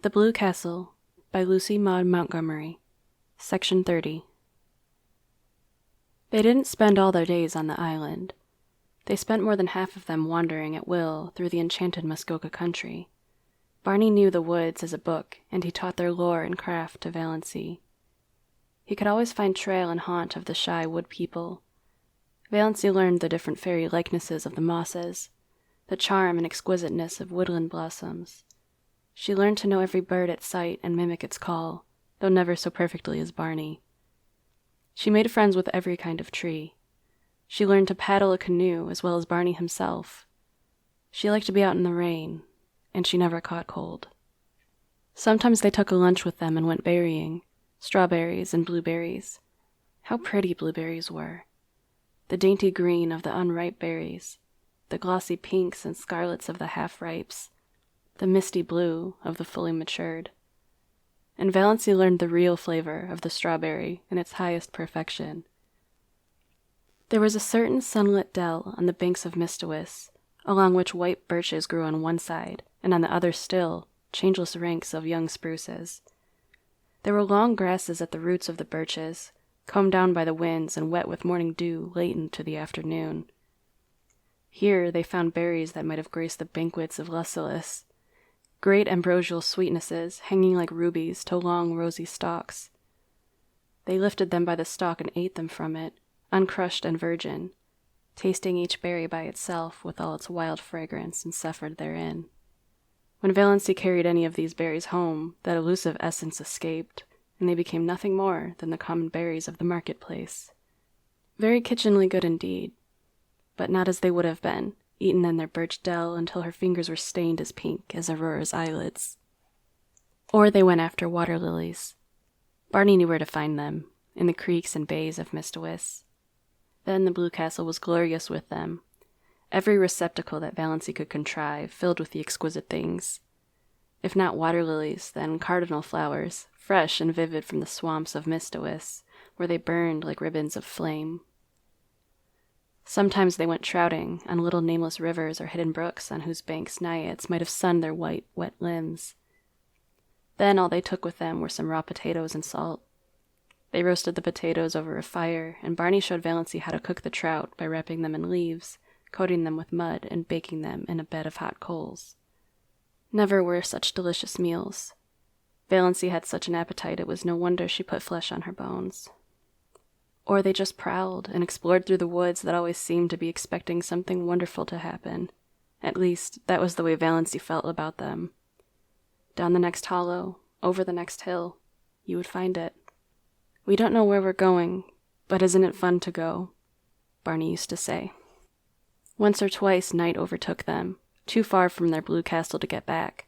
The Blue Castle by Lucy Maud Montgomery. Section 30. They didn't spend all their days on the island. They spent more than half of them wandering at will through the enchanted Muskoka country. Barney knew the woods as a book, and he taught their lore and craft to Valancy. He could always find trail and haunt of the shy wood people. Valancy learned the different fairy likenesses of the mosses, the charm and exquisiteness of woodland blossoms. She learned to know every bird at sight and mimic its call, though never so perfectly as Barney. She made friends with every kind of tree. She learned to paddle a canoe as well as Barney himself. She liked to be out in the rain, and she never caught cold. Sometimes they took a lunch with them and went berrying, strawberries and blueberries. How pretty blueberries were! The dainty green of the unripe berries, the glossy pinks and scarlets of the half-ripes, the misty blue of the fully matured. And Valancy learned the real flavor of the strawberry in its highest perfection. There was a certain sunlit dell on the banks of Mistawis, along which white birches grew on one side, and on the other still, changeless ranks of young spruces. There were long grasses at the roots of the birches, combed down by the winds and wet with morning dew late into the afternoon. Here they found berries that might have graced the banquets of Lucullus, great ambrosial sweetnesses hanging like rubies to long rosy stalks. They lifted them by the stalk and ate them from it, uncrushed and virgin, tasting each berry by itself with all its wild fragrance encephaled therein. When Valancy carried any of these berries home, that elusive essence escaped, and they became nothing more than the common berries of the marketplace. Very kitchenly good indeed, but not as they would have been, eaten in their birch dell until her fingers were stained as pink as Aurora's eyelids. Or they went after water lilies. Barney knew where to find them, in the creeks and bays of Mistawis. Then the Blue Castle was glorious with them, every receptacle that Valancy could contrive filled with the exquisite things. If not water lilies, then cardinal flowers, fresh and vivid from the swamps of Mistawis, where they burned like ribbons of flame. Sometimes they went trouting on little nameless rivers or hidden brooks on whose banks naiads might have sunned their white, wet limbs. Then all they took with them were some raw potatoes and salt. They roasted the potatoes over a fire, and Barney showed Valancy how to cook the trout by wrapping them in leaves, coating them with mud, and baking them in a bed of hot coals. Never were such delicious meals. Valancy had such an appetite it was no wonder she put flesh on her bones. Or they just prowled and explored through the woods that always seemed to be expecting something wonderful to happen. At least, that was the way Valancy felt about them. Down the next hollow, over the next hill, you would find it. "We don't know where we're going, but isn't it fun to go?" Barney used to say. Once or twice night overtook them, too far from their blue castle to get back,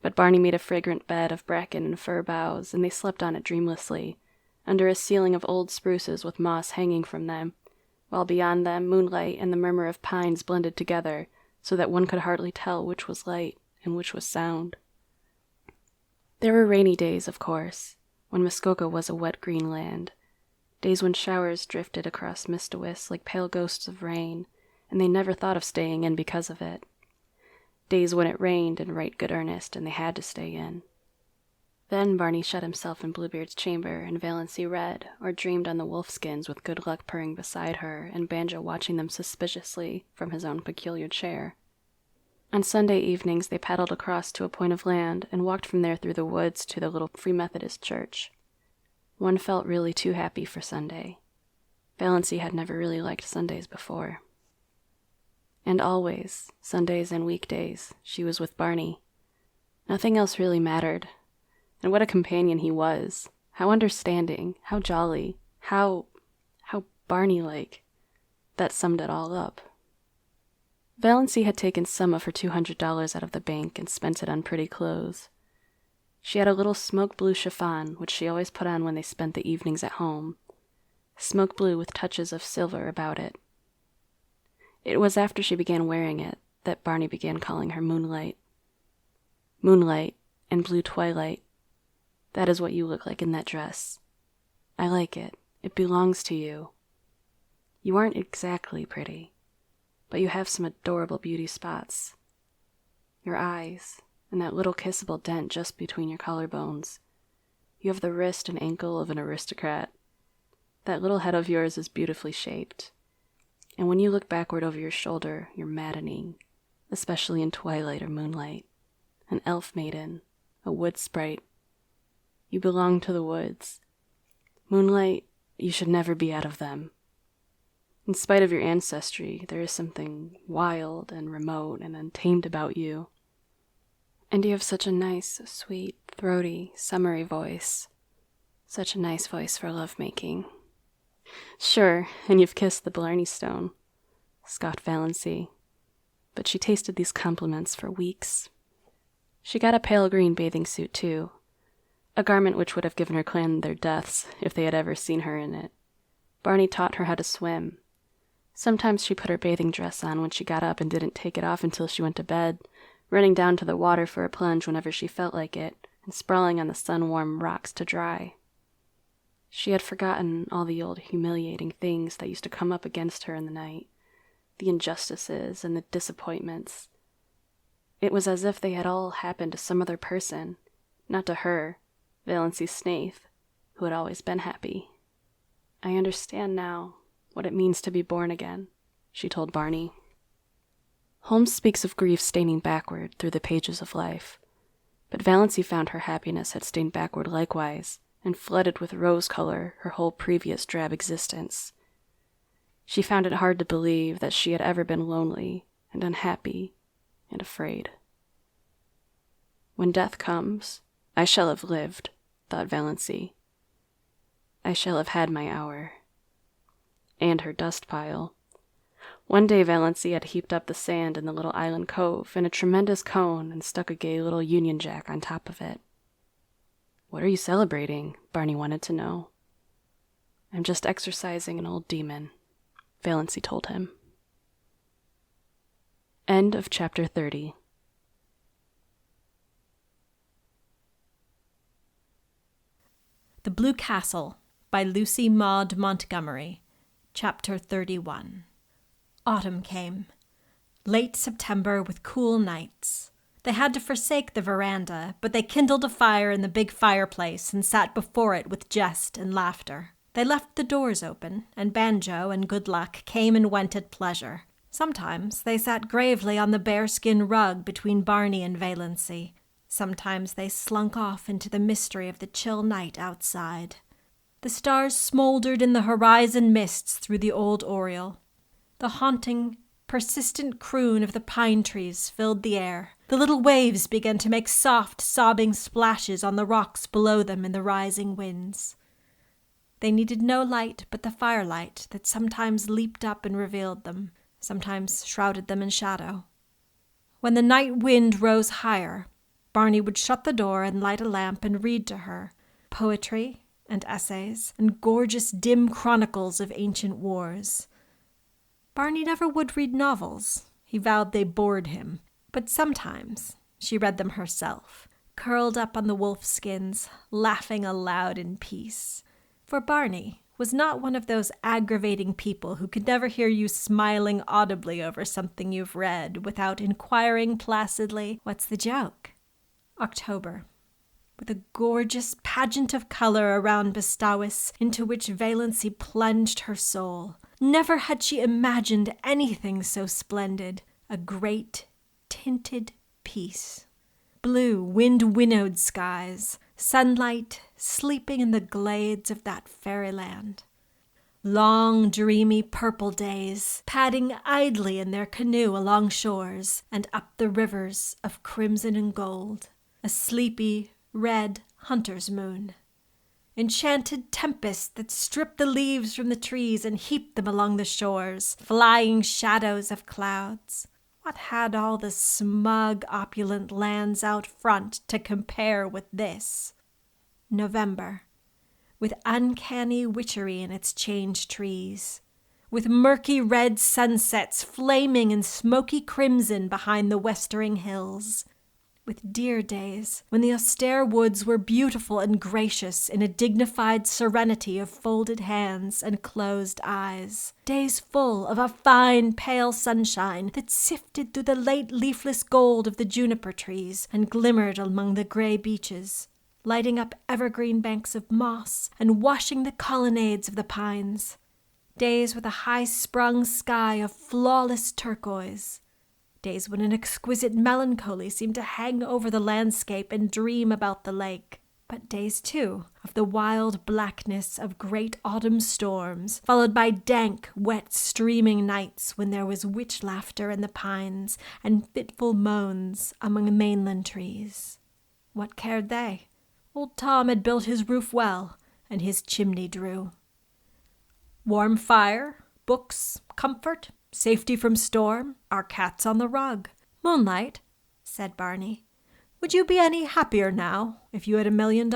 but Barney made a fragrant bed of bracken and fir boughs, and they slept on it dreamlessly, under a ceiling of old spruces with moss hanging from them, while beyond them moonlight and the murmur of pines blended together so that one could hardly tell which was light and which was sound. There were rainy days, of course, when Muskoka was a wet green land, days when showers drifted across Mistawis like pale ghosts of rain, and they never thought of staying in because of it. Days when it rained in right good earnest and they had to stay in. Then Barney shut himself in Bluebeard's chamber, and Valancy read, or dreamed on the wolfskins with Good Luck purring beside her, and Banjo watching them suspiciously from his own peculiar chair. On Sunday evenings they paddled across to a point of land, and walked from there through the woods to the little Free Methodist church. One felt really too happy for Sunday. Valancy had never really liked Sundays before. And always, Sundays and weekdays, she was with Barney. Nothing else really mattered. And what a companion he was. How understanding, how jolly, how Barney-like. That summed it all up. Valancy had taken some of her $200 out of the bank and spent it on pretty clothes. She had a little smoke blue chiffon, which she always put on when they spent the evenings at home. Smoke blue with touches of silver about it. It was after she began wearing it that Barney began calling her Moonlight. Moonlight and blue twilight. That is what you look like in that dress. I like it. It belongs to you. You aren't exactly pretty, but you have some adorable beauty spots. Your eyes, and that little kissable dent just between your collarbones. You have the wrist and ankle of an aristocrat. That little head of yours is beautifully shaped. And when you look backward over your shoulder, you're maddening, especially in twilight or moonlight. An elf maiden, a wood sprite. You belong to the woods. Moonlight, you should never be out of them. In spite of your ancestry, there is something wild and remote and untamed about you. And you have such a nice, sweet, throaty, summery voice. Such a nice voice for lovemaking. Sure, and you've kissed the Blarney Stone, scoffed Valancy. But she tasted these compliments for weeks. She got a pale green bathing suit, too, a garment which would have given her clan their deaths if they had ever seen her in it. Barney taught her how to swim. Sometimes she put her bathing dress on when she got up and didn't take it off until she went to bed, running down to the water for a plunge whenever she felt like it, and sprawling on the sun-warm rocks to dry. She had forgotten all the old humiliating things that used to come up against her in the night, the injustices and the disappointments. It was as if they had all happened to some other person, not to her, Valancy Snaith, who had always been happy. I understand now what it means to be born again, she told Barney. Holmes speaks of grief staining backward through the pages of life, but Valancy found her happiness had stained backward likewise, and flooded with rose color her whole previous drab existence. She found it hard to believe that she had ever been lonely and unhappy and afraid. When death comes, I shall have lived, thought Valancy. I shall have had my hour. And her dust pile. One day Valancy had heaped up the sand in the little island cove in a tremendous cone and stuck a gay little Union Jack on top of it. What are you celebrating? Barney wanted to know. I'm just exorcising an old demon, Valancy told him. End of chapter 30. The Blue Castle by Lucy Maud Montgomery. Chapter 31. Autumn came. Late September with cool nights. They had to forsake the veranda, but they kindled a fire in the big fireplace and sat before it with jest and laughter. They left the doors open, and Banjo and Good Luck came and went at pleasure. Sometimes they sat gravely on the bearskin rug between Barney and Valancy. Sometimes they slunk off into the mystery of the chill night outside. The stars smoldered in the horizon mists through the old oriel. The haunting, persistent croon of the pine trees filled the air. The little waves began to make soft, sobbing splashes on the rocks below them in the rising winds. They needed no light but the firelight that sometimes leaped up and revealed them, sometimes shrouded them in shadow. When the night wind rose higher, Barney would shut the door and light a lamp and read to her poetry and essays and gorgeous dim chronicles of ancient wars. Barney never would read novels. He vowed they bored him. But sometimes she read them herself, curled up on the wolf skins, laughing aloud in peace. For Barney was not one of those aggravating people who could never hear you smiling audibly over something you've read without inquiring placidly, "What's the joke?" October. With a gorgeous pageant of color around Bestowis into which Valancy plunged her soul. Never had she imagined anything so splendid. A great, tinted peace. Blue, wind-winnowed skies. Sunlight sleeping in the glades of that fairyland. Long, dreamy purple days, padding idly in their canoe along shores and up the rivers of crimson and gold. A sleepy, red hunter's moon. Enchanted tempests that stripped the leaves from the trees and heaped them along the shores, flying shadows of clouds. What had all the smug, opulent lands out front to compare with this? November, with uncanny witchery in its changed trees, with murky red sunsets flaming in smoky crimson behind the westering hills. with dear days, when the austere woods were beautiful and gracious in a dignified serenity of folded hands and closed eyes. Days full of a fine, pale sunshine that sifted through the late leafless gold of the juniper trees and glimmered among the gray beeches, lighting up evergreen banks of moss and washing the colonnades of the pines. Days with a high-sprung sky of flawless turquoise. Days when an exquisite melancholy seemed to hang over the landscape and dream about the lake. But days, too, of the wild blackness of great autumn storms, followed by dank, wet, streaming nights when there was witch laughter in the pines and fitful moans among the mainland trees. What cared they? Old Tom had built his roof well, and his chimney drew. Warm fire, books, comfort, safety from storm, our cats on the rug. Moonlight, said Barney, would you be any happier now if you had $1 million?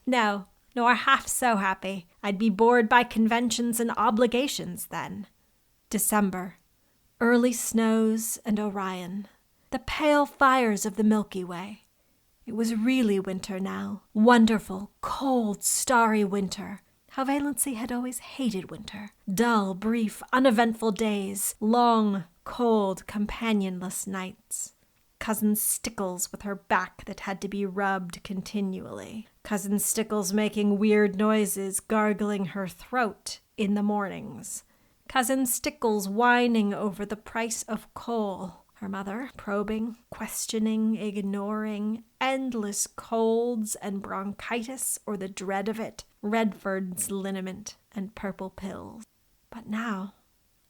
No, nor half so happy. I'd be bored by conventions and obligations then. December. Early snows and Orion. The pale fires of the Milky Way. It was really winter now. Wonderful, cold, starry winter. How Valancy had always hated winter. Dull, brief, uneventful days. Long, cold, companionless nights. Cousin Stickles with her back that had to be rubbed continually. Cousin Stickles making weird noises, gargling her throat in the mornings. Cousin Stickles whining over the price of coal. Her mother probing, questioning, ignoring, endless colds and bronchitis or the dread of it, Redford's liniment and purple pills. But now,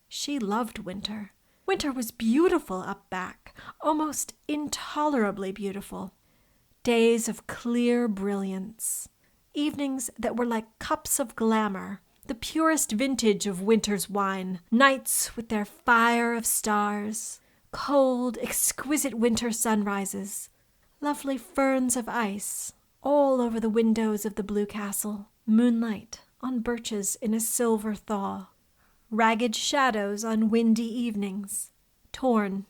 she loved winter. Winter was beautiful up back, almost intolerably beautiful. Days of clear brilliance. Evenings that were like cups of glamour, the purest vintage of winter's wine. Nights with their fire of stars. Cold, exquisite winter sunrises. Lovely ferns of ice all over the windows of the Blue Castle. Moonlight on birches in a silver thaw. Ragged shadows on windy evenings. Torn,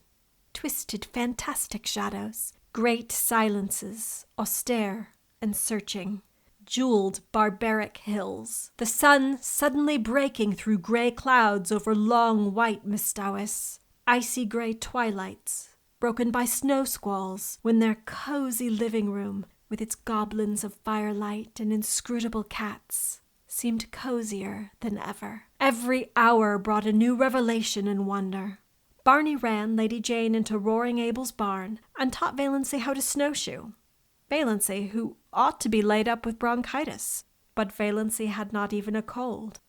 twisted, fantastic shadows. Great silences, austere and searching. Jeweled, barbaric hills. The sun suddenly breaking through gray clouds over long white Mistawis. Icy gray twilights, broken by snow squalls, when their cozy living room, with its goblins of firelight and inscrutable cats, seemed cozier than ever. Every hour brought a new revelation and wonder. Barney ran Lady Jane into Roaring Abel's barn and taught Valancy how to snowshoe. Valancy, who ought to be laid up with bronchitis, but Valancy had not even a cold.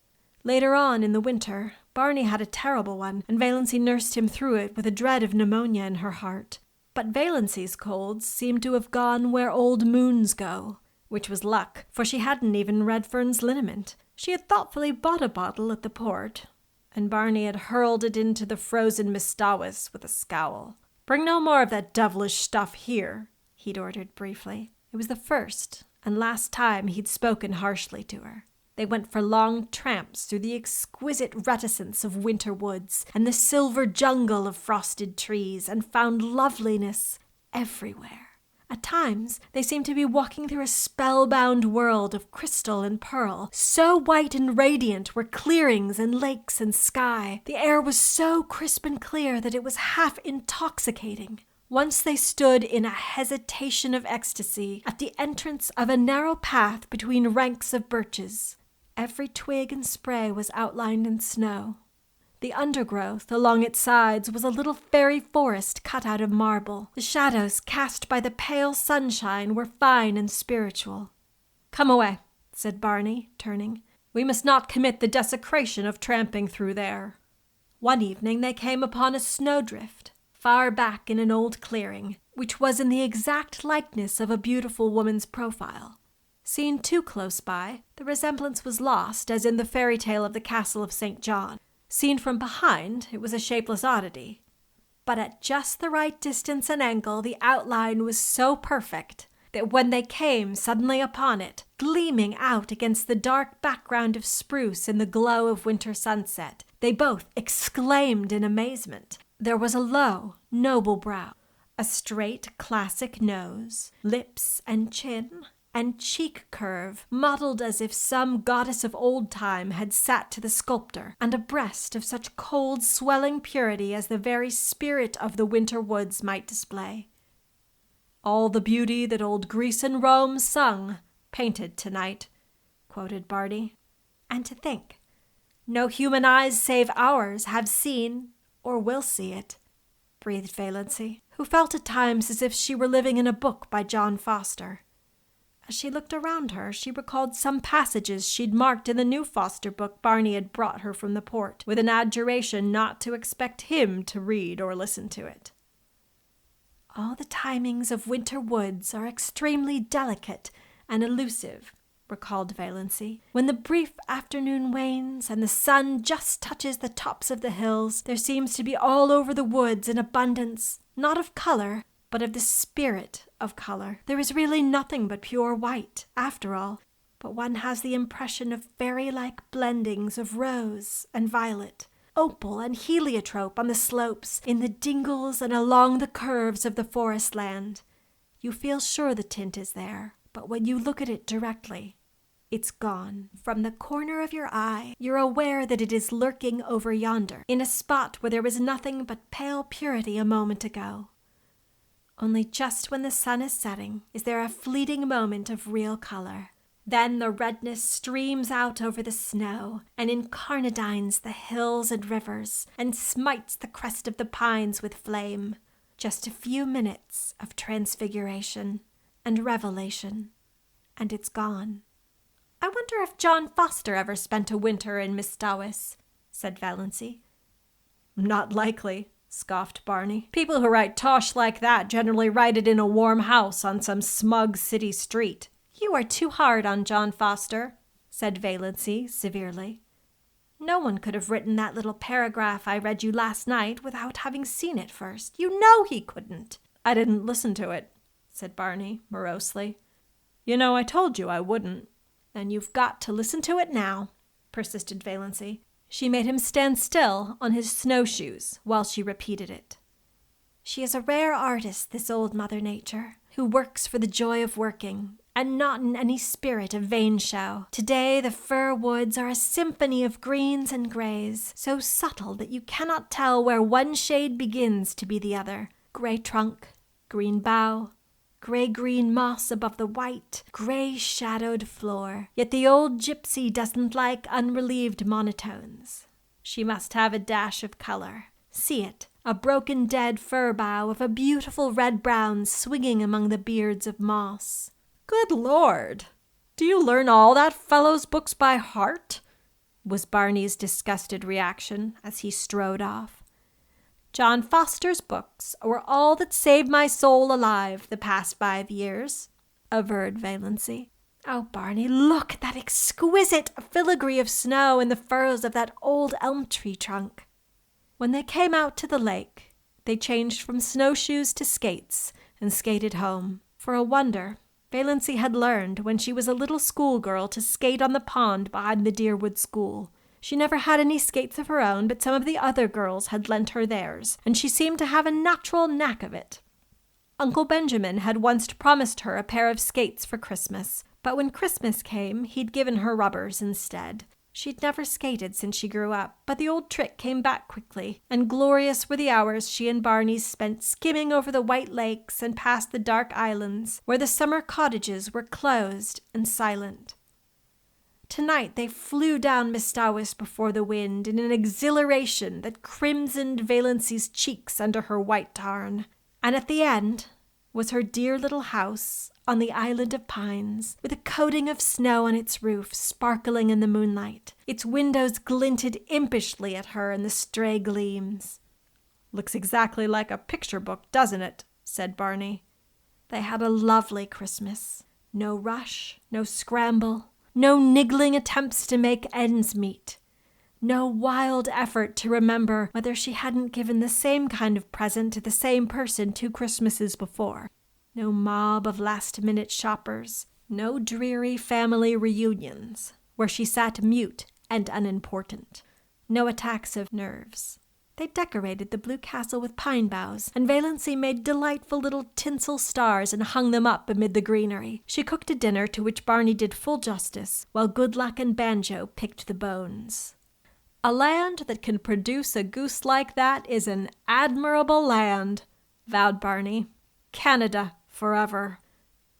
Later on in the winter, Barney had a terrible one, and Valancy nursed him through it with a dread of pneumonia in her heart. But Valancy's colds seemed to have gone where old moons go, which was luck, for she hadn't even Redfern's liniment. She had thoughtfully bought a bottle at the port, and Barney had hurled it into the frozen Mistawis with a scowl. "Bring no more of that devilish stuff here," he'd ordered briefly. It was the first and last time he'd spoken harshly to her. They went for long tramps through the exquisite reticence of winter woods and the silver jungle of frosted trees, and found loveliness everywhere. At times, they seemed to be walking through a spellbound world of crystal and pearl. So white and radiant were clearings and lakes and sky. The air was so crisp and clear that it was half intoxicating. Once they stood in a hesitation of ecstasy at the entrance of a narrow path between ranks of birches. Every twig and spray was outlined in snow. The undergrowth along its sides was a little fairy forest cut out of marble. The shadows cast by the pale sunshine were fine and spiritual. "Come away," said Barney, turning. "We must not commit the desecration of tramping through there." One evening they came upon a snowdrift, far back in an old clearing, which was in the exact likeness of a beautiful woman's profile. Seen too close by, the resemblance was lost, as in the fairy tale of the Castle of St. John. Seen from behind, it was a shapeless oddity. But at just the right distance and angle, the outline was so perfect that when they came suddenly upon it, gleaming out against the dark background of spruce in the glow of winter sunset, they both exclaimed in amazement. There was a low, noble brow, A straight classic nose, lips and chin, and cheek curve modeled as if some goddess of old time had sat to the sculptor, and a breast of such cold, swelling purity as the very spirit of the winter woods might display. "All the beauty that old Greece and Rome sung, painted tonight," quoted Barney. "And to think, no human eyes save ours have seen or will see it," breathed Valancy, who felt at times as if she were living in a book by John Foster. As she looked around her, she recalled some passages she'd marked in the new Foster book Barney had brought her from the port, with an adjuration not to expect him to read or listen to it. "All the timings of winter woods are extremely delicate and elusive," recalled Valancy. "When the brief afternoon wanes and the sun just touches the tops of the hills, there seems to be all over the woods an abundance, not of color, but of the spirit of color. There is really nothing but pure white, after all, but one has the impression of fairy-like blendings of rose and violet, opal and heliotrope on the slopes, in the dingles and along the curves of the forest land. You feel sure the tint is there, but when you look at it directly, it's gone. From the corner of your eye, you're aware that it is lurking over yonder, in a spot where there was nothing but pale purity a moment ago. Only just when the sun is setting is there a fleeting moment of real color. Then the redness streams out over the snow and incarnadines the hills and rivers and smites the crest of the pines with flame. Just a few minutes of transfiguration and revelation, and it's gone." "I wonder if John Foster ever spent a winter in Mistawis," said Valancy. "Not likely," scoffed Barney. "People who write tosh like that generally write it in a warm house on some smug city street." "You are too hard on John Foster," said Valancy severely. "No one could have written that little paragraph I read you last night without having seen it first. You know he couldn't." "I didn't listen to it," said Barney morosely. "You know, I told you I wouldn't." "Then you've got to listen to it now," persisted Valancy. She made him stand still on his snowshoes while she repeated it. "She is a rare artist, this old Mother Nature, who works for the joy of working, and not in any spirit of vain show. Today the fir woods are a symphony of greens and grays, so subtle that you cannot tell where one shade begins to be the other. Gray trunk, green bough, gray-green moss above the white, gray-shadowed floor. Yet the old gypsy doesn't like unrelieved monotones. She must have a dash of color. See it, a broken dead fir bough of a beautiful red-brown swinging among the beards of moss." "Good Lord! Do you learn all that fellow's books by heart?" was Barney's disgusted reaction as he strode off. "John Foster's books were all that saved my soul alive the past 5 years," averred Valancy. "Oh, Barney, look at that exquisite filigree of snow in the furrows of that old elm tree trunk." When they came out to the lake, they changed from snowshoes to skates and skated home. For a wonder, Valancy had learned when she was a little schoolgirl to skate on the pond behind the Deerwood School. She never had any skates of her own, but some of the other girls had lent her theirs, and she seemed to have a natural knack of it. Uncle Benjamin had once promised her a pair of skates for Christmas, but when Christmas came, he'd given her rubbers instead. She'd never skated since she grew up, but the old trick came back quickly, and glorious were the hours she and Barney spent skimming over the white lakes and past the dark islands, where the summer cottages were closed and silent. Tonight they flew down Mistawis before the wind in an exhilaration that crimsoned Valancy's cheeks under her white tarn. And at the end was her dear little house on the island of pines, with a coating of snow on its roof sparkling in the moonlight. Its windows glinted impishly at her in the stray gleams. "Looks exactly like a picture book, doesn't it?" said Barney. They had a lovely Christmas. No rush, no scramble, no niggling attempts to make ends meet. No wild effort to remember whether she hadn't given the same kind of present to the same person 2 Christmases before. No mob of last-minute shoppers. No dreary family reunions, where she sat mute and unimportant. No attacks of nerves. They decorated the blue castle with pine boughs, and Valancy made delightful little tinsel stars and hung them up amid the greenery. She cooked a dinner to which Barney did full justice, while Good Luck and Banjo picked the bones. "A land that can produce a goose like that is an admirable land," vowed Barney. "Canada forever."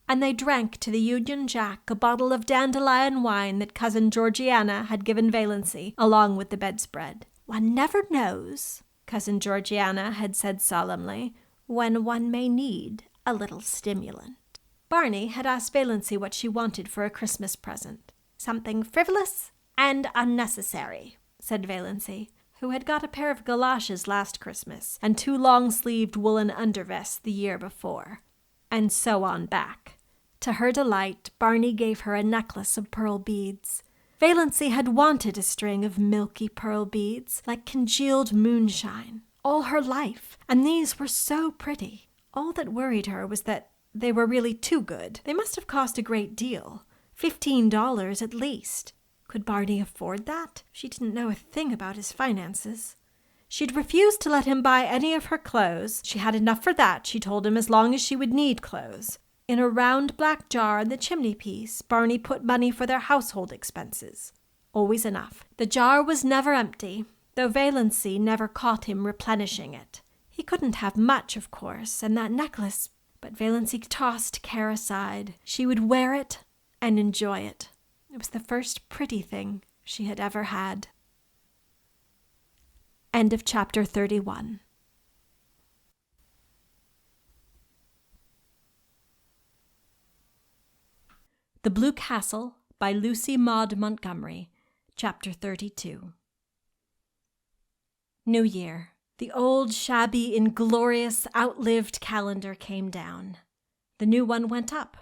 And they drank to the Union Jack a bottle of dandelion wine that Cousin Georgiana had given Valancy, along with the bedspread. "One never knows," Cousin Georgiana had said solemnly, "when one may need a little stimulant." Barney had asked Valancy what she wanted for a Christmas present. "Something frivolous and unnecessary," said Valancy, who had got a pair of galoshes last Christmas and 2 long-sleeved woolen undervests the year before, and so on back. To her delight, Barney gave her a necklace of pearl beads. Valancy had wanted a string of milky pearl beads, like congealed moonshine, all her life, and these were so pretty. All that worried her was that they were really too good. They must have cost a great deal, $15 at least. Could Barney afford that? She didn't know a thing about his finances. She'd refused to let him buy any of her clothes. She had enough for that, she told him, as long as she would need clothes. In a round black jar in the chimney-piece, Barney put money for their household expenses. Always enough. The jar was never empty, though Valancy never caught him replenishing it. He couldn't have much, of course, and that necklace, but Valancy tossed care aside. She would wear it and enjoy it. It was the first pretty thing she had ever had. End of chapter 31. The Blue Castle by Lucy Maud Montgomery, Chapter 32. New Year. The old, shabby, inglorious, outlived calendar came down. The new one went up.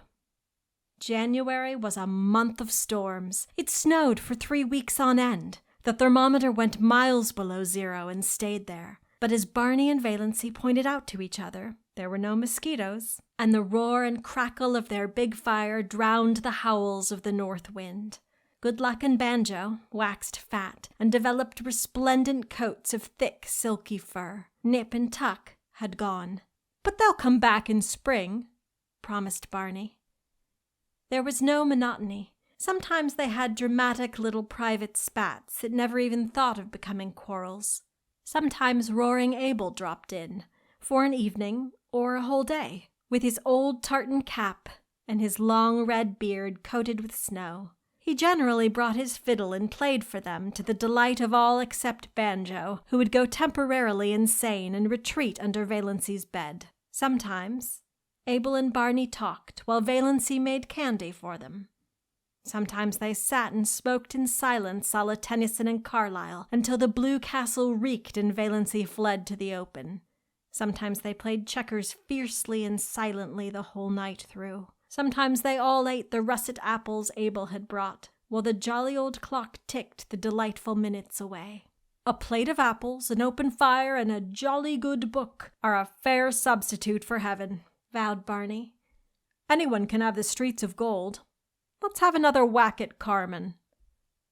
January was a month of storms. It snowed for 3 weeks on end. The thermometer went miles below zero and stayed there. But as Barney and Valancy pointed out to each other, there were no mosquitoes, and the roar and crackle of their big fire drowned the howls of the north wind. Good Luck and Banjo waxed fat and developed resplendent coats of thick, silky fur. Nip and Tuck had gone. "But they'll come back in spring," promised Barney. There was no monotony. Sometimes they had dramatic little private spats that never even thought of becoming quarrels. Sometimes Roaring Abel dropped in, for an evening or a whole day, with his old tartan cap and his long red beard coated with snow. He generally brought his fiddle and played for them, to the delight of all except Banjo, who would go temporarily insane and retreat under Valancy's bed. Sometimes Abel and Barney talked while Valancy made candy for them. Sometimes they sat and smoked in silence a la Tennyson and Carlyle until the blue castle reeked and Valancy fled to the open. Sometimes they played checkers fiercely and silently the whole night through. Sometimes they all ate the russet apples Abel had brought, while the jolly old clock ticked the delightful minutes away. "A plate of apples, an open fire, and a jolly good book are a fair substitute for heaven," vowed Barney. "Anyone can have the streets of gold. Let's have another whack at Carmen."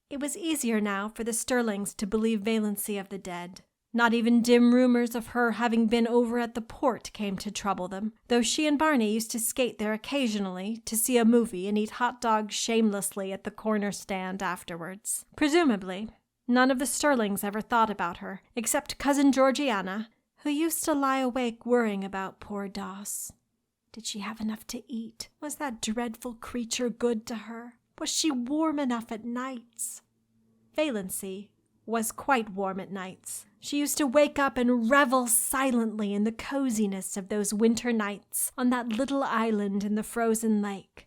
It was easier now for the Stirlings to believe Valancy of the dead. Not even dim rumors of her having been over at the port came to trouble them, though she and Barney used to skate there occasionally to see a movie and eat hot dogs shamelessly at the corner stand afterwards. Presumably, none of the Stirlings ever thought about her, except Cousin Georgiana, who used to lie awake worrying about poor Doss. Did she have enough to eat? Was that dreadful creature good to her? Was she warm enough at nights? Valancy was quite warm at nights. She used to wake up and revel silently in the coziness of those winter nights on that little island in the frozen lake.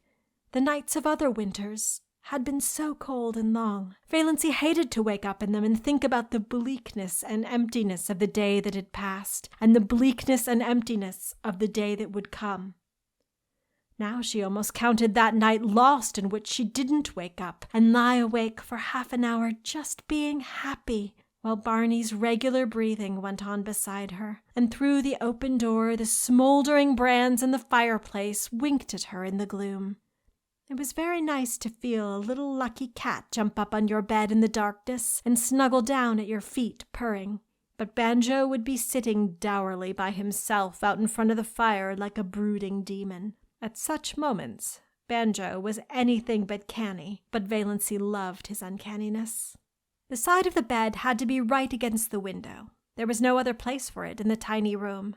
The nights of other winters had been so cold and long. Valancy hated to wake up in them and think about the bleakness and emptiness of the day that had passed, and the bleakness and emptiness of the day that would come. Now she almost counted that night lost in which she didn't wake up and lie awake for half an hour just being happy, while Barney's regular breathing went on beside her, and through the open door the smoldering brands in the fireplace winked at her in the gloom. It was very nice to feel a little lucky cat jump up on your bed in the darkness and snuggle down at your feet, purring. But Banjo would be sitting dourly by himself out in front of the fire like a brooding demon. At such moments, Banjo was anything but canny, but Valancy loved his uncanniness. The side of the bed had to be right against the window. There was no other place for it in the tiny room.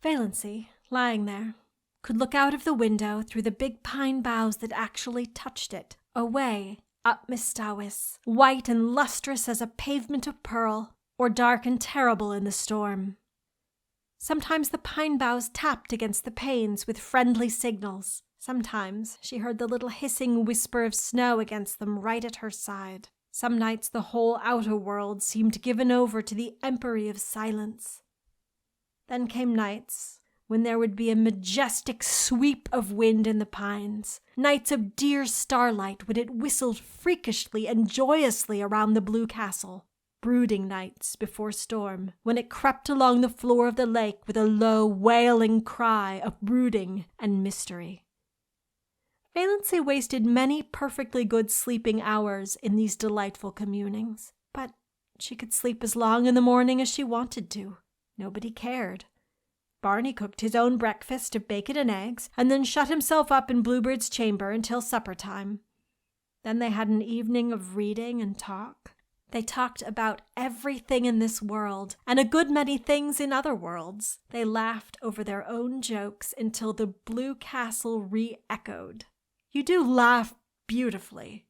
Valancy, lying there, could look out of the window through the big pine boughs that actually touched it, away up Mistawis, white and lustrous as a pavement of pearl, or dark and terrible in the storm. Sometimes the pine boughs tapped against the panes with friendly signals. Sometimes she heard the little hissing whisper of snow against them right at her side. Some nights the whole outer world seemed given over to the empery of silence. Then came nights when there would be a majestic sweep of wind in the pines, nights of dear starlight when it whistled freakishly and joyously around the blue castle, brooding nights before storm, when it crept along the floor of the lake with a low, wailing cry of brooding and mystery. Valancy wasted many perfectly good sleeping hours in these delightful communings, but she could sleep as long in the morning as she wanted to. Nobody cared. Barney cooked his own breakfast of bacon and eggs, and then shut himself up in Bluebird's chamber until supper time. Then they had an evening of reading and talk. They talked about everything in this world, and a good many things in other worlds. They laughed over their own jokes until the blue castle re-echoed. "You do laugh beautifully,"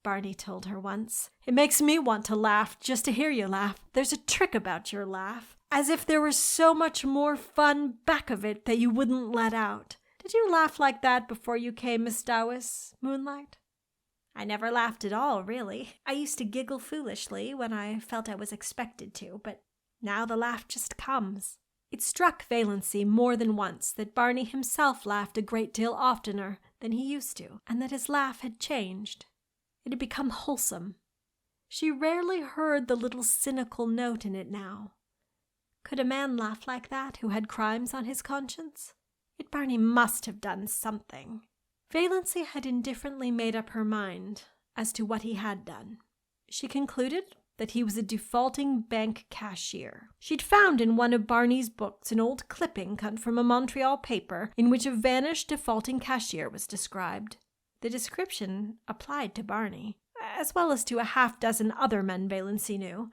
Barney told her once. "It makes me want to laugh just to hear you laugh. There's a trick about your laugh. As if there was so much more fun back of it that you wouldn't let out. Did you laugh like that before you came, Miss Dowis, Moonlight?" "I never laughed at all, really. I used to giggle foolishly when I felt I was expected to, but now the laugh just comes." It struck Valancy more than once that Barney himself laughed a great deal oftener than he used to, and that his laugh had changed. It had become wholesome. She rarely heard the little cynical note in it now. Could a man laugh like that who had crimes on his conscience? Yet Barney must have done something. Valancy had indifferently made up her mind as to what he had done. She concluded that he was a defaulting bank cashier. She'd found in one of Barney's books an old clipping cut from a Montreal paper in which a vanished defaulting cashier was described. The description applied to Barney, as well as to a half-dozen other men Valancy knew,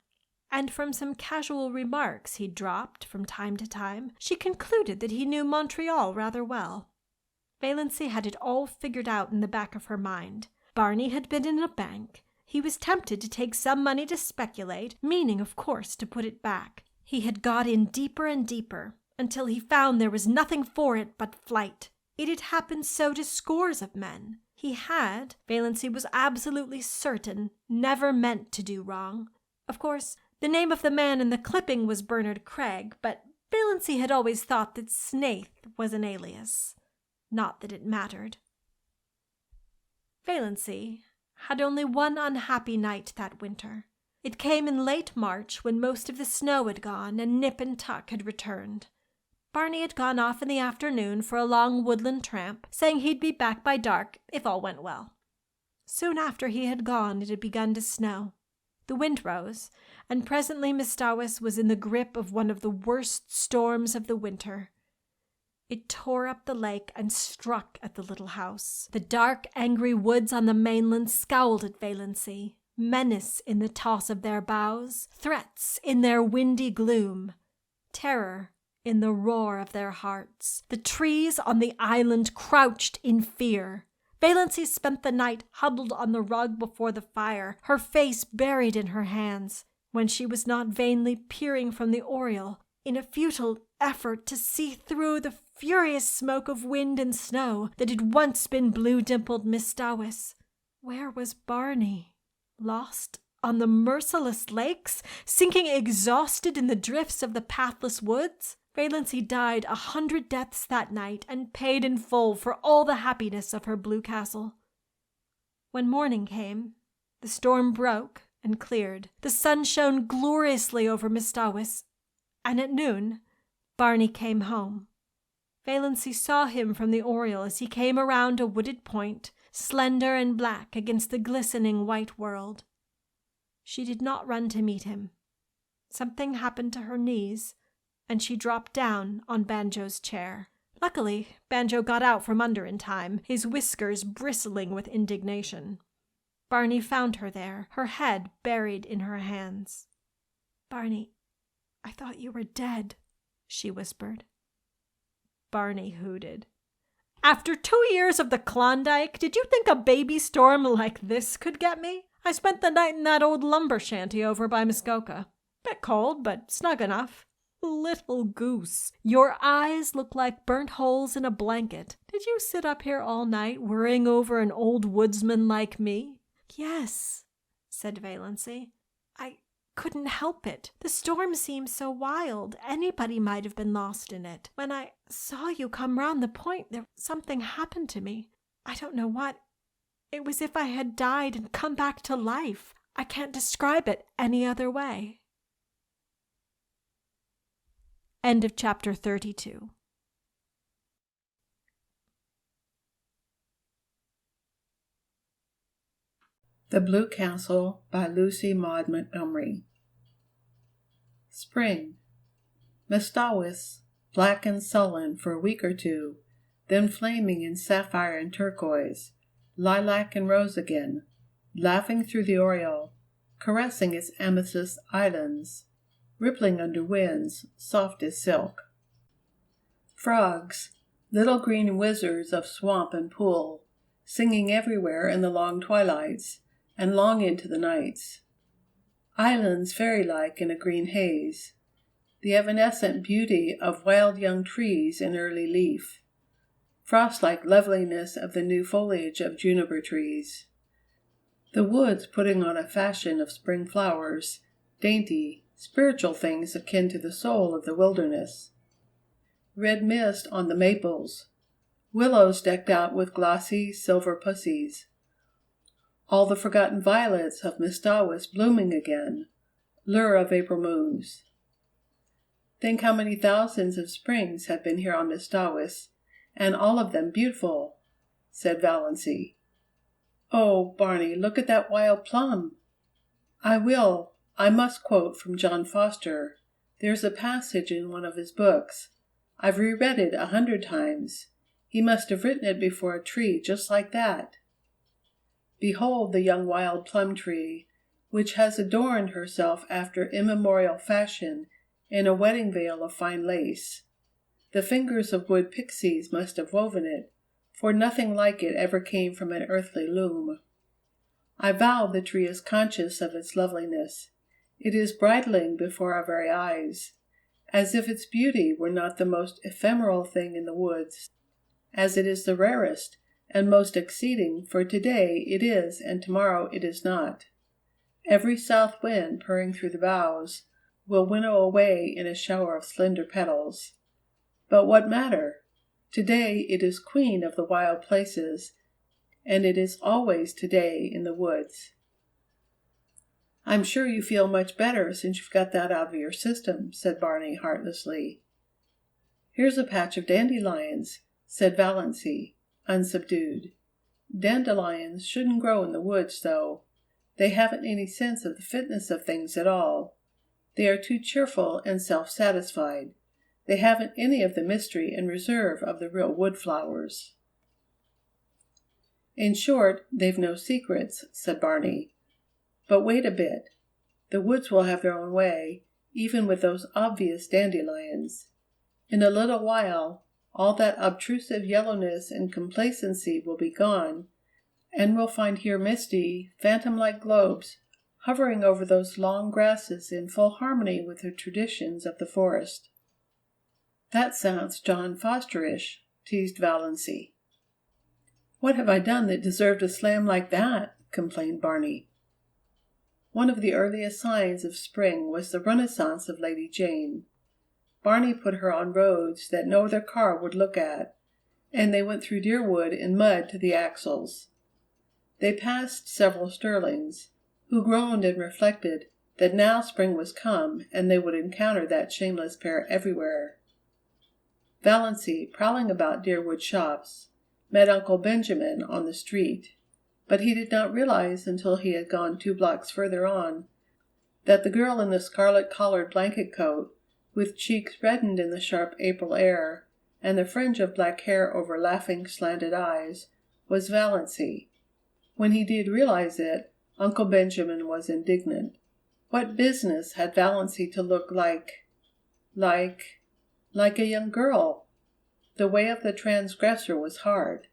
and from some casual remarks he dropped from time to time, she concluded that he knew Montreal rather well. Valancy had it all figured out in the back of her mind. Barney had been in a bank. He was tempted to take some money to speculate, meaning, of course, to put it back. He had got in deeper and deeper, until he found there was nothing for it but flight. It had happened so to scores of men. He had, Valancy was absolutely certain, never meant to do wrong. Of course, the name of the man in the clipping was Bernard Craig, but Valancy had always thought that Snaith was an alias. Not that it mattered. Valancy had only one unhappy night that winter. It came in late March when most of the snow had gone and Nip and Tuck had returned. Barney had gone off in the afternoon for a long woodland tramp, saying he'd be back by dark if all went well. Soon after he had gone, it had begun to snow. The wind rose, and presently Mistawis was in the grip of one of the worst storms of the winter. It tore up the lake and struck at the little house. The dark, angry woods on the mainland scowled at Valancy, menace in the toss of their boughs, threats in their windy gloom, terror in the roar of their hearts. The trees on the island crouched in fear. Valancy spent the night huddled on the rug before the fire, her face buried in her hands, when she was not vainly peering from the oriel in a futile effort to see through the furious smoke of wind and snow that had once been blue-dimpled Miss Dowis. Where was Barney? Lost on the merciless lakes, sinking exhausted in the drifts of the pathless woods? Valancy died 100 deaths that night and paid in full for all the happiness of her blue castle. When morning came, the storm broke and cleared. The sun shone gloriously over Mistawis, and at noon Barney came home. Valancy saw him from the oriel as he came around a wooded point, slender and black against the glistening white world. She did not run to meet him. something happened to her knees, and she dropped down on Banjo's chair. Luckily, Banjo got out from under in time, his whiskers bristling with indignation. Barney found her there, her head buried in her hands. "Barney, I thought you were dead," she whispered. Barney hooted. "After 2 years of the Klondike, did you think a baby storm like this could get me? I spent the night in that old lumber shanty over by Muskoka. Bit cold, but snug enough. Little goose, your eyes look like burnt holes in a blanket. Did you sit up here all night worrying over an old woodsman like me?" "Yes," said Valancy. "I couldn't help it. The storm seemed so wild. Anybody might have been lost in it. When I saw you come round the point, something happened to me. I don't know what. It was as if I had died and come back to life. I can't describe it any other way." End of chapter 32. The Blue Castle by Lucy Maud Montgomery. Spring. Mestawis, black and sullen for a week or two, then flaming in sapphire and turquoise, lilac and rose again, laughing through the oriole, caressing its amethyst islands, rippling under winds soft as silk. Frogs, little green wizards of swamp and pool, singing everywhere in the long twilights and long into the nights. Islands fairy-like in a green haze. The evanescent beauty of wild young trees in early leaf. Frost-like loveliness of the new foliage of juniper trees. The woods putting on a fashion of spring flowers, dainty, spiritual things akin to the soul of the wilderness. Red mist on the maples. Willows decked out with glossy silver pussies. All the forgotten violets of Mestawis blooming again, lure of April moons. Think how many thousands of springs have been here on Mestawis, and all of them beautiful, said Valancy. Oh, Barney, look at that wild plum. I will. I must quote from John Foster. There's a passage in one of his books. I've reread it 100 times. He must have written it before a tree just like that. Behold the young wild plum tree, which has adorned herself after immemorial fashion in a wedding veil of fine lace. The fingers of wood pixies must have woven it, for nothing like it ever came from an earthly loom. I vow the tree is conscious of its loveliness. It is bridling before our very eyes, as if its beauty were not the most ephemeral thing in the woods, as it is the rarest and most exceeding, for today it is and tomorrow it is not. Every south wind purring through the boughs will winnow away in a shower of slender petals. But what matter? Today it is queen of the wild places, and it is always today in the woods. I'm sure you feel much better since you've got that out of your system, said Barney heartlessly. Here's a patch of dandelions, said Valancy, unsubdued. Dandelions shouldn't grow in the woods, though. They haven't any sense of the fitness of things at all. They are too cheerful and self-satisfied. They haven't any of the mystery and reserve of the real wood flowers. In short, they've no secrets, said Barney. But wait a bit. The woods will have their own way, even with those obvious dandelions. In a little while, all that obtrusive yellowness and complacency will be gone, and we'll find here misty, phantom-like globes hovering over those long grasses in full harmony with the traditions of the forest. That sounds John Fosterish, teased Valancy. What have I done that deserved a slam like that? Complained Barney. One of the earliest signs of spring was the renaissance of Lady Jane. Barney put her on roads that no other car would look at, and they went through deer wood in mud to the axles. They passed several Stirlings, who groaned and reflected that now spring was come and they would encounter that shameless pair everywhere. Valancy, prowling about Deerwood shops, met Uncle Benjamin on the street, but he did not realize until he had gone 2 blocks further on that the girl in the scarlet-collared blanket coat, with cheeks reddened in the sharp April air, and the fringe of black hair over laughing, slanted eyes, was Valancy. When he did realize it, Uncle Benjamin was indignant. What business had Valancy to look like a young girl? The way of the transgressor was hard.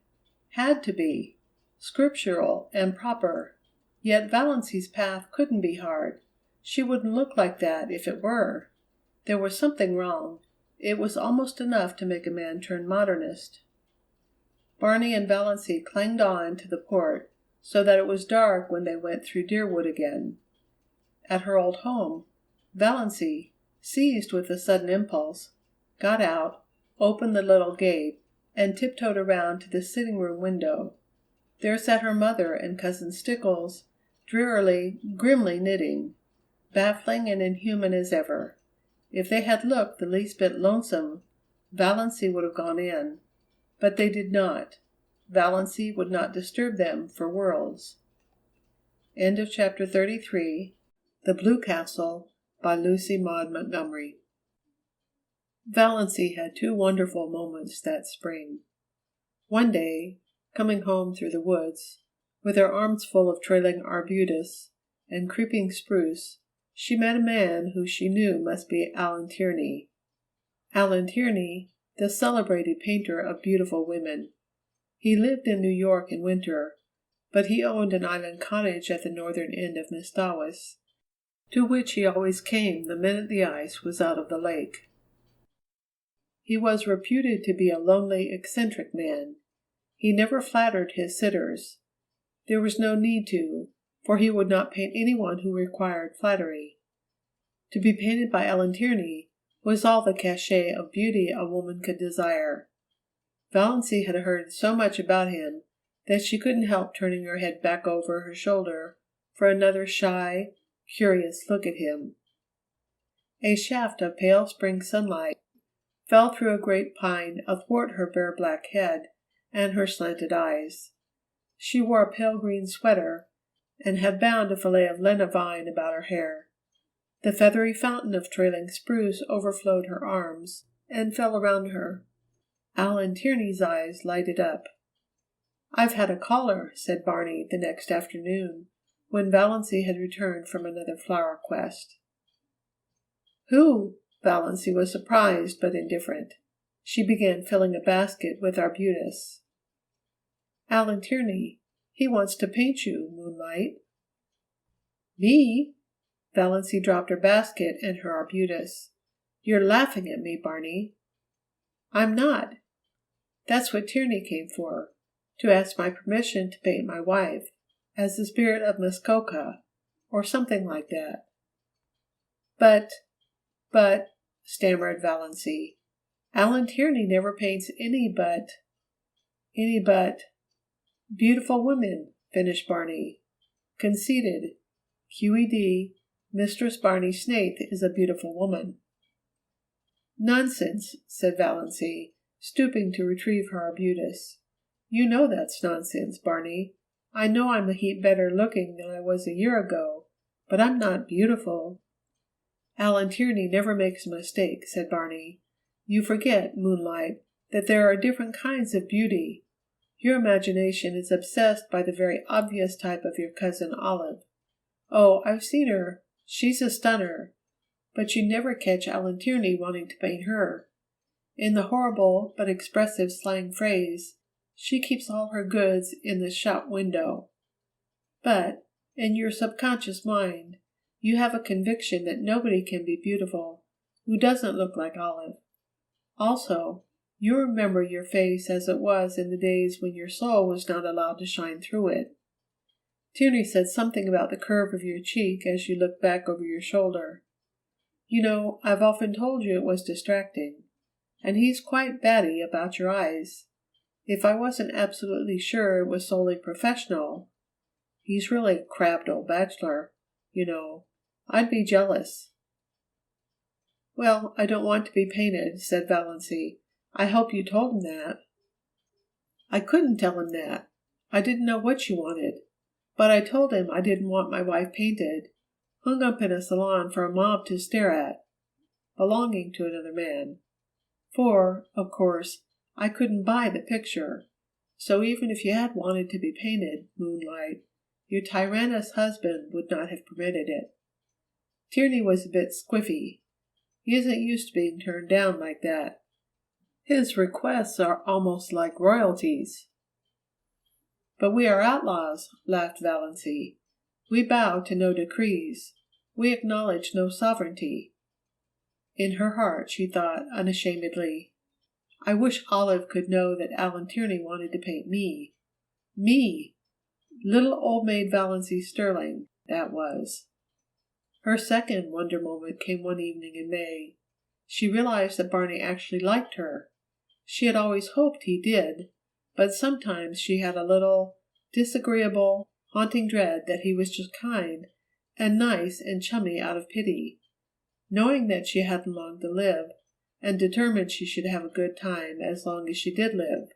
Had to be. Scriptural and proper. Yet Valancy's path couldn't be hard. She wouldn't look like that if it were. There was something wrong. It was almost enough to make a man turn modernist. Barney and Valancy clanged on to the port, so that it was dark when they went through Deerwood again. At her old home, Valancy, seized with a sudden impulse, got out, opened the little gate, and tiptoed around to the sitting-room window. There sat her mother and Cousin Stickles, drearily, grimly knitting, baffling and inhuman as ever. If they had looked the least bit lonesome, Valancy would have gone in. But they did not. Valancy would not disturb them for worlds. End of chapter 33. The Blue Castle by Lucy Maud Montgomery. Valancy had two wonderful moments that spring. One day, coming home through the woods, with her arms full of trailing arbutus and creeping spruce, she met a man who she knew must be Allen Tierney. Allen Tierney, the celebrated painter of beautiful women. He lived in New York in winter, but he owned an island cottage at the northern end of Mistawis, to which he always came the minute the ice was out of the lake. He was reputed to be a lonely, eccentric man. He never flattered his sitters. There was no need to, for he would not paint anyone who required flattery. To be painted by Allen Tierney was all the cachet of beauty a woman could desire. Valancy had heard so much about him that she couldn't help turning her head back over her shoulder for another shy, curious look at him. A shaft of pale spring sunlight fell through a great pine athwart her bare black head and her slanted eyes. She wore a pale green sweater and had bound a fillet of lenna vine about her hair. The feathery fountain of trailing spruce overflowed her arms and fell around her. Allen Tierney's eyes lighted up. "I've had a caller," said Barney the next afternoon, when Valancy had returned from another flower quest. "Who?" Valancy was surprised but indifferent. She began filling a basket with arbutus. "Allen Tierney. He wants to paint you, Moonlight." "Me?" Valancy dropped her basket and her arbutus. "You're laughing at me, Barney." "I'm not. That's what Tierney came for, to ask my permission to paint my wife, as the spirit of Muskoka, or something like that." But, stammered Valancy, "Allen Tierney never paints any but beautiful women," finished Barney. "Conceited. QED, Mistress Barney Snaith is a beautiful woman." "Nonsense," said Valancy, stooping to retrieve her arbutus. "You know that's nonsense, Barney. I know I'm a heap better looking than I was a year ago, but I'm not beautiful." "Allen Tierney never makes a mistake," said Barney. "You forget, Moonlight, that there are different kinds of beauty. Your imagination is obsessed by the very obvious type of your cousin Olive. Oh, I've seen her. She's a stunner. But you never catch Allen Tierney wanting to paint her. In the horrible but expressive slang phrase, she keeps all her goods in the shop window. But, in your subconscious mind, you have a conviction that nobody can be beautiful who doesn't look like Olive. Also, you remember your face as it was in the days when your soul was not allowed to shine through it. Tierney said something about the curve of your cheek as you looked back over your shoulder. You know, I've often told you it was distracting. And he's quite batty about your eyes. If I wasn't absolutely sure it was solely professional, he's really a crabbed old bachelor, you know, I'd be jealous." "Well, I don't want to be painted," said Valancy. "I hope you told him that." "I couldn't tell him that. I didn't know what you wanted. But I told him I didn't want my wife painted. hung up in a salon for a mob to stare at, belonging to another man. For, of course, I couldn't buy the picture, so even if you had wanted to be painted, Moonlight, your tyrannous husband would not have permitted it. Tierney was a bit squiffy. He isn't used to being turned down like that. His requests are almost like royalties. But we are outlaws, laughed Valancy. We bow to no decrees. We acknowledge no sovereignty. In her heart she thought unashamedly, I wish Olive could know that Alan Tierney wanted to paint me. Me! Little old maid Valancy Stirling, that was. Her second wonder moment came one evening in May. She realized that Barney actually liked her. She had always hoped he did, but sometimes she had a little, disagreeable, haunting dread that he was just kind and nice and chummy out of pity. Knowing that she hadn't long to live, and determined she should have a good time as long as she did live,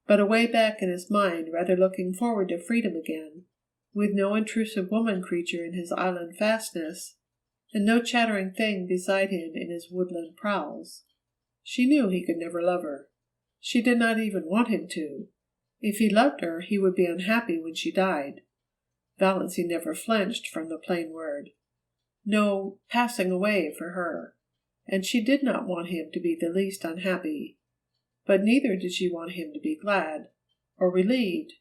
but away back in his mind rather looking forward to freedom again, with no intrusive woman creature in his island fastness, and no chattering thing beside him in his woodland prowls. She knew he could never love her. She did not even want him to. If he loved her, he would be unhappy when she died. Valancy never flinched from the plain word. No passing away for her, and she did not want him to be the least unhappy. But neither did she want him to be glad, or relieved.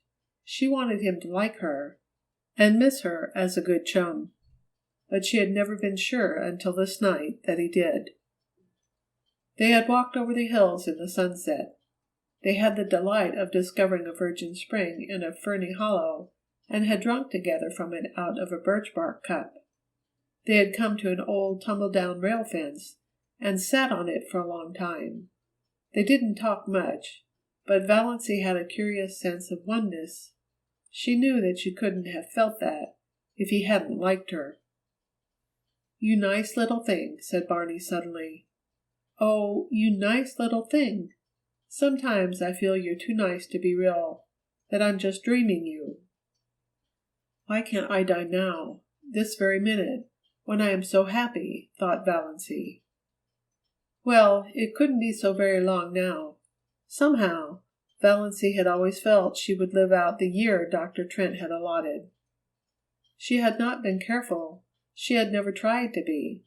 She wanted him to like her, and miss her as a good chum. But she had never been sure until this night that he did. They had walked over the hills in the sunset. They had the delight of discovering a virgin spring in a ferny hollow, and had drunk together from it out of a birch bark cup. They had come to an old tumble-down rail fence, and sat on it for a long time. They didn't talk much, but Valancy had a curious sense of oneness. She knew that she couldn't have felt that if he hadn't liked her. "You nice little thing," said Barney suddenly. "Oh, you nice little thing. Sometimes I feel you're too nice to be real, that I'm just dreaming you." Why can't I die now, this very minute, when I am so happy? Thought Valancy. Well, it couldn't be so very long now. Somehow, Valancy had always felt she would live out the year Dr. Trent had allotted. She had not been careful, she had never tried to be,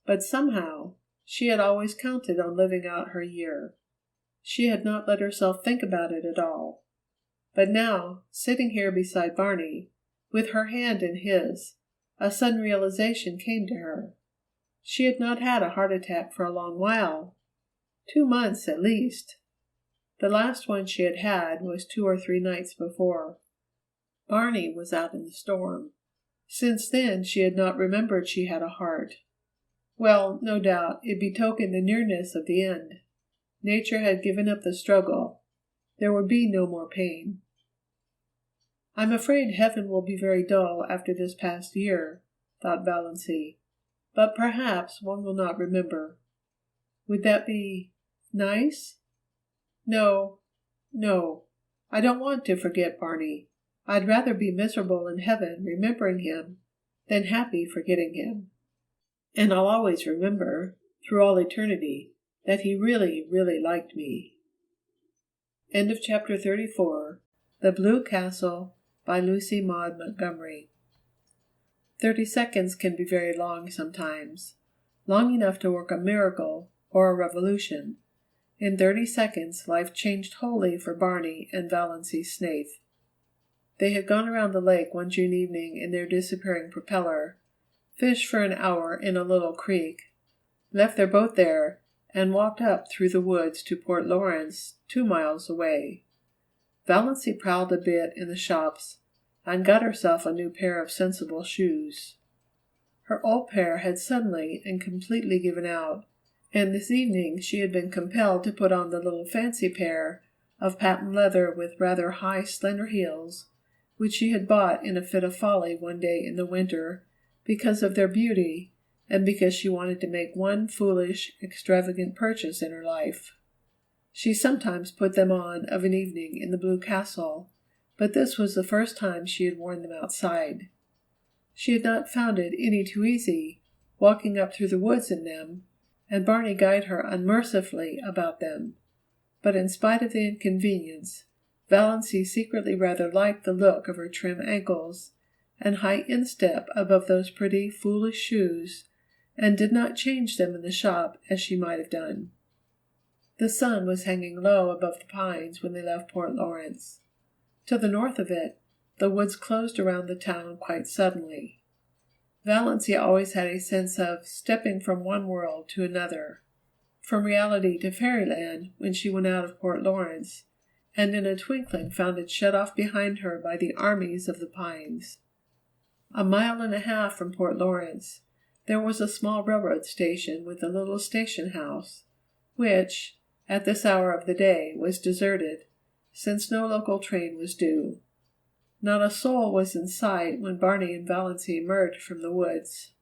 but somehow she had always counted on living out her year. She had not let herself think about it at all. But now, sitting here beside Barney, with her hand in his, a sudden realization came to her. She had not had a heart attack for a long while, 2 months at least. The last one she had had was 2 or 3 nights before. Barney was out in the storm. Since then she had not remembered she had a heart. Well, no doubt, it betokened the nearness of the end. Nature had given up the struggle. There would be no more pain. I'm afraid heaven will be very dull after this past year, thought Valancy, but perhaps one will not remember. Would that be nice? No, no, I don't want to forget Barney. I'd rather be miserable in heaven remembering him than happy forgetting him. And I'll always remember, through all eternity, that he really, really liked me. End of chapter 34. The Blue Castle by Lucy Maud Montgomery. 30 seconds can be very long sometimes, long enough to work a miracle or a revolution. In 30 seconds life changed wholly for Barney and Valancy Snaith. They had gone around the lake one June evening in their disappearing propeller, fished for an hour in a little creek, left their boat there, and walked up through the woods to Port Lawrence, 2 miles away. Valancy prowled a bit in the shops and got herself a new pair of sensible shoes. Her old pair had suddenly and completely given out, and this evening she had been compelled to put on the little fancy pair of patent leather with rather high, slender heels, which she had bought in a fit of folly one day in the winter because of their beauty and because she wanted to make one foolish, extravagant purchase in her life. She sometimes put them on of an evening in the Blue Castle, but this was the first time she had worn them outside. She had not found it any too easy, walking up through the woods in them, and Barney guyed her unmercifully about them. But in spite of the inconvenience, Valancy secretly rather liked the look of her trim ankles and high instep above those pretty, foolish shoes, and did not change them in the shop as she might have done. The sun was hanging low above the pines when they left Port Lawrence. To the north of it, the woods closed around the town quite suddenly. Valancy always had a sense of stepping from one world to another, from reality to fairyland when she went out of Port Lawrence, and in a twinkling found it shut off behind her by the armies of the pines. 1.5 miles from Port Lawrence, there was a small railroad station with a little station house, which, at this hour of the day, was deserted, since no local train was due. Not a soul was in sight when Barney and Valancy emerged from the woods.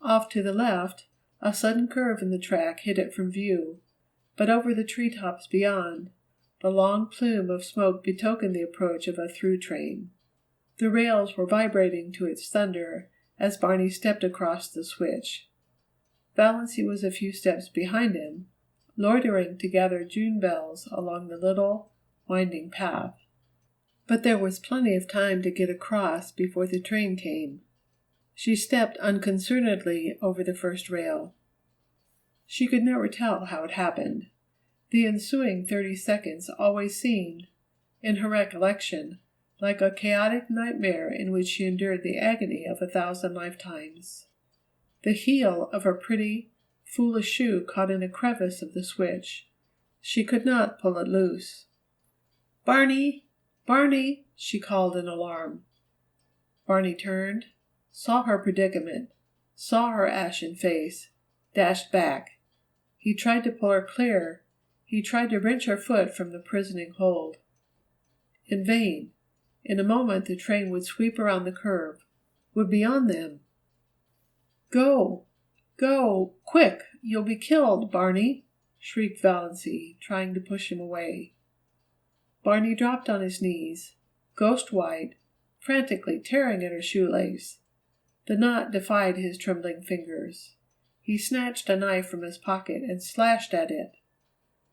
Off to the left, a sudden curve in the track hid it from view, but over the treetops beyond, the long plume of smoke betokened the approach of a through train. The rails were vibrating to its thunder as Barney stepped across the switch. Valancy was a few steps behind him, loitering to gather June bells along the little, winding path. But there was plenty of time to get across before the train came. She stepped unconcernedly over the first rail. She could never tell how it happened. The ensuing 30 seconds always seemed, in her recollection, like a chaotic nightmare in which she endured the agony of 1,000 lifetimes. The heel of her pretty, foolish shoe caught in a crevice of the switch. She could not pull it loose. "Barney! Barney!" she called in alarm. Barney turned, saw her predicament, saw her ashen face, dashed back. He tried to pull her clear. He tried to wrench her foot from the prisoning hold. In vain. In a moment the train would sweep around the curve, would be on them. "Go! Go! Quick! You'll be killed, Barney!" shrieked Valancy, trying to push him away. Barney dropped on his knees, ghost white, frantically tearing at her shoelace. The knot defied his trembling fingers. He snatched a knife from his pocket and slashed at it.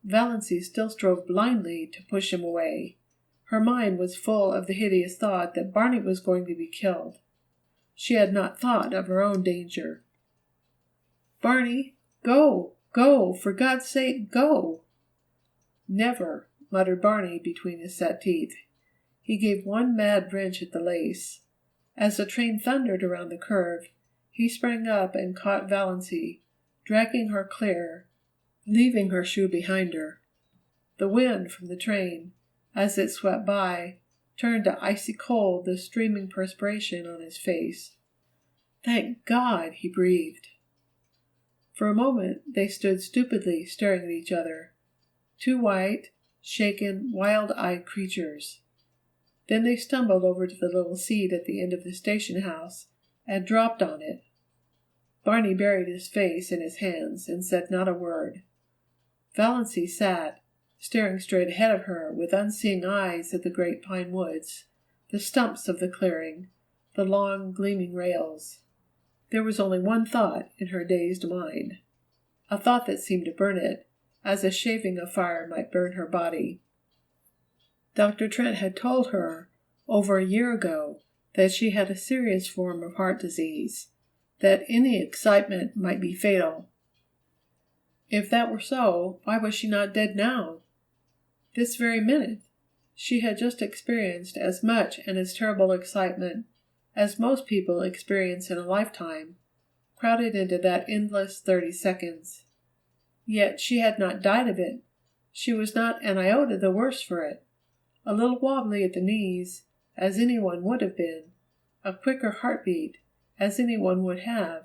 Valancy still strove blindly to push him away. Her mind was full of the hideous thought that Barney was going to be killed. She had not thought of her own danger. "Barney, go! Go! For God's sake, go!" "Never!" muttered Barney between his set teeth. He gave one mad wrench at the lace. As the train thundered around the curve, he sprang up and caught Valancy, dragging her clear, leaving her shoe behind her. The wind from the train, as it swept by, turned to icy cold the streaming perspiration on his face. "Thank God!" he breathed. For a moment they stood stupidly staring at each other, two white, shaken, wild-eyed creatures. Then they stumbled over to the little seat at the end of the station house and dropped on it. Barney buried his face in his hands and said not a word. Valancy sat, staring straight ahead of her with unseeing eyes at the great pine woods, the stumps of the clearing, the long, gleaming rails. There was only one thought in her dazed mind, a thought that seemed to burn it, as a shaving of fire might burn her body. Dr. Trent had told her, over a year ago, that she had a serious form of heart disease, that any excitement might be fatal. If that were so, why was she not dead now? This very minute, she had just experienced as much and as terrible excitement as most people experience in a lifetime, crowded into that endless 30 seconds. Yet she had not died of it. She was not an iota the worse for it. A little wobbly at the knees, as anyone would have been, a quicker heartbeat, as anyone would have,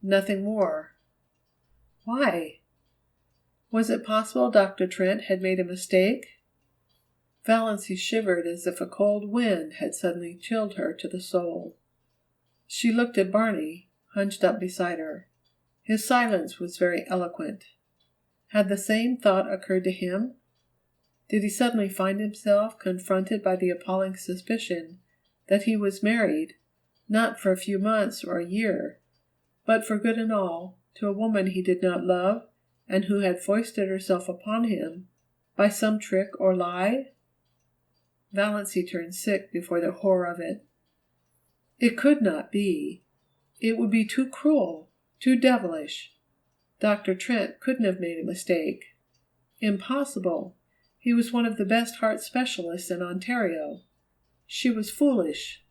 nothing more. Why? Was it possible Dr. Trent had made a mistake? Valancy shivered as if a cold wind had suddenly chilled her to the soul. She looked at Barney, hunched up beside her. His silence was very eloquent. Had the same thought occurred to him? Did he suddenly find himself confronted by the appalling suspicion that he was married, not for a few months or a year, but for good and all, to a woman he did not love and who had foisted herself upon him by some trick or lie? Valancy turned sick before the horror of it. It could not be. It would be too cruel, too devilish. Dr. Trent couldn't have made a mistake. Impossible. He was one of the best heart specialists in Ontario. She was foolish,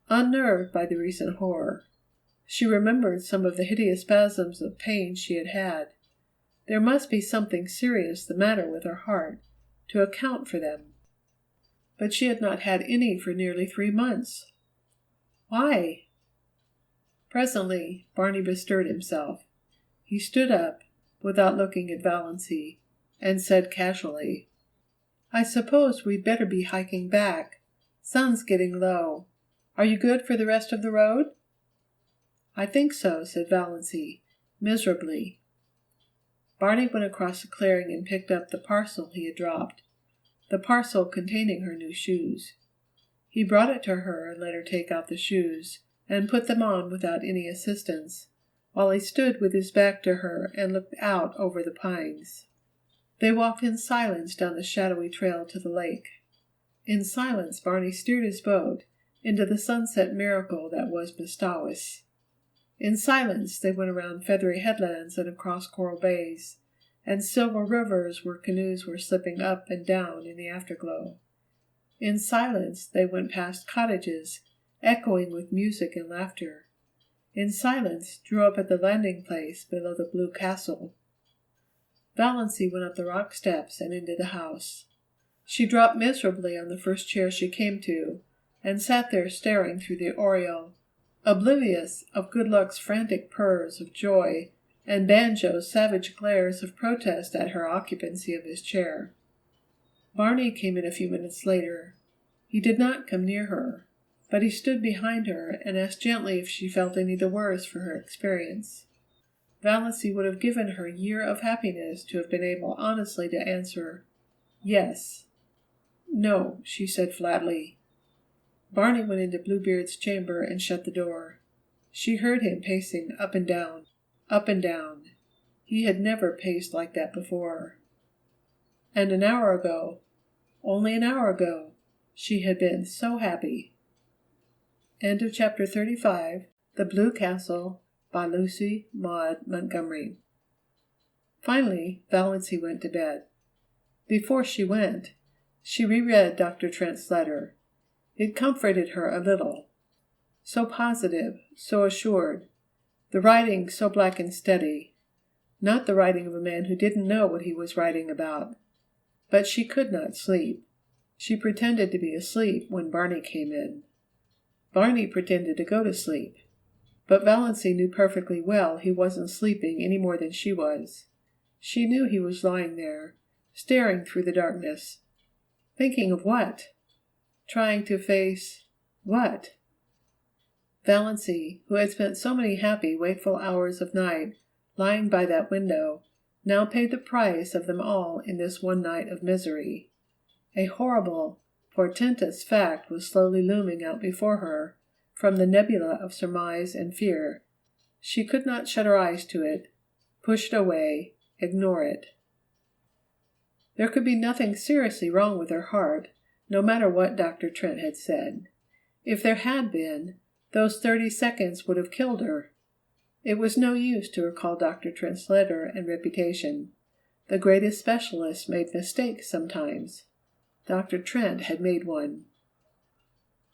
unnerved by the recent horror. She remembered some of the hideous spasms of pain she had had. There must be something serious the matter with her heart, to account for them. But she had not had any for nearly 3 months. Why? Presently Barney bestirred himself. He stood up, without looking at Valancy, and said casually, "I suppose we'd better be hiking back. Sun's getting low. Are you good for the rest of the road?" "I think so," said Valancy, miserably. Barney went across the clearing and picked up the parcel he had dropped, the parcel containing her new shoes. He brought it to her and let her take out the shoes, and put them on without any assistance, while he stood with his back to her and looked out over the pines. They walked in silence down the shadowy trail to the lake. In silence Barney steered his boat into the sunset miracle that was Mistawis. In silence they went around feathery headlands and across coral bays, and silver rivers where canoes were slipping up and down in the afterglow. In silence they went past cottages, echoing with music and laughter. In silence drew up at the landing place below the blue castle. Valancy went up the rock steps and into the house. She dropped miserably on the first chair she came to, and sat there staring through the oriel, oblivious of Good Luck's frantic purrs of joy and Banjo's savage glares of protest at her occupancy of his chair. Barney came in a few minutes later. He did not come near her, but he stood behind her and asked gently if she felt any the worse for her experience. Valancy would have given her a year of happiness to have been able honestly to answer, "Yes." "No," she said flatly. Barney went into Bluebeard's chamber and shut the door. She heard him pacing up and down, up and down. He had never paced like that before. And an hour ago, only an hour ago, she had been so happy. End of chapter 35, The Blue Castle, by Lucy Maud Montgomery. Finally, Valancy went to bed. Before she went, she reread Dr. Trent's letter. It comforted her a little. So positive, so assured. The writing so black and steady. Not the writing of a man who didn't know what he was writing about. But she could not sleep. She pretended to be asleep when Barney came in. Barney pretended to go to sleep. But Valancy knew perfectly well he wasn't sleeping any more than she was. She knew he was lying there, staring through the darkness. Thinking of what? Trying to face what? Valancy, who had spent so many happy, wakeful hours of night lying by that window, now paid the price of them all in this one night of misery. A horrible, portentous fact was slowly looming out before her from the nebula of surmise and fear. She could not shut her eyes to it, push it away, ignore it. There could be nothing seriously wrong with her heart, no matter what Dr. Trent had said. If there had been, those 30 seconds would have killed her. It was no use to recall Dr. Trent's letter and reputation. The greatest specialists made mistakes sometimes. Dr. Trent had made one.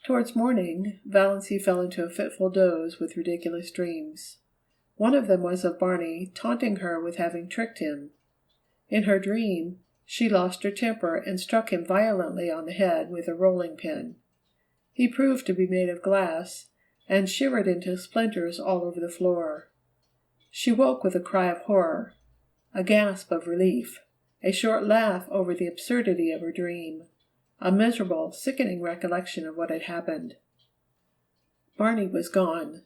Towards morning, Valancy fell into a fitful doze with ridiculous dreams. One of them was of Barney taunting her with having tricked him. In her dream, she lost her temper and struck him violently on the head with a rolling pin. He proved to be made of glass, and shivered into splinters all over the floor. She woke with a cry of horror, a gasp of relief, a short laugh over the absurdity of her dream, a miserable, sickening recollection of what had happened. Barney was gone.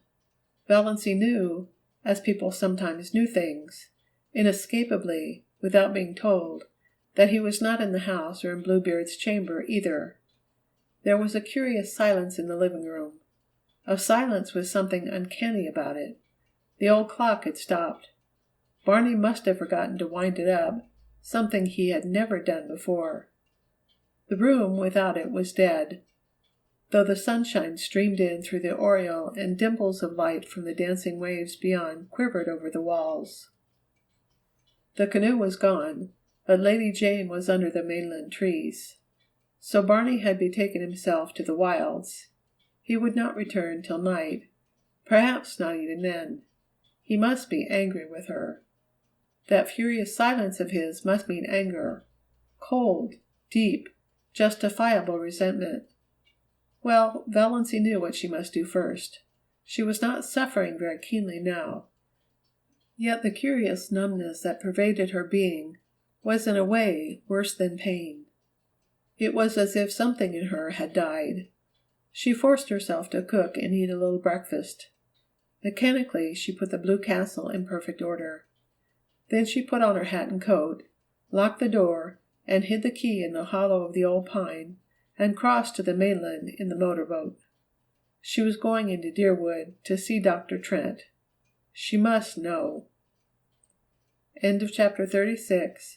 Valancy knew, as people sometimes knew things, inescapably, without being told, that he was not in the house or in Bluebeard's chamber either. There was a curious silence in the living room. A silence with something uncanny about it. The old clock had stopped. Barney must have forgotten to wind it up, something he had never done before. The room without it was dead, though the sunshine streamed in through the oriel and dimples of light from the dancing waves beyond quivered over the walls. The canoe was gone, but Lady Jane was under the mainland trees. So Barney had betaken himself to the wilds. He would not return till night, perhaps not even then. He must be angry with her. That furious silence of his must mean anger, cold, deep, justifiable resentment. Well, Valancy knew what she must do first. She was not suffering very keenly now. Yet the curious numbness that pervaded her being was in a way worse than pain. It was as if something in her had died. She forced herself to cook and eat a little breakfast. Mechanically she put the blue castle in perfect order. Then she put on her hat and coat, locked the door, and hid the key in the hollow of the old pine, and crossed to the mainland in the motor boat. She was going into Deerwood to see Dr. Trent. She must know. End of chapter 36.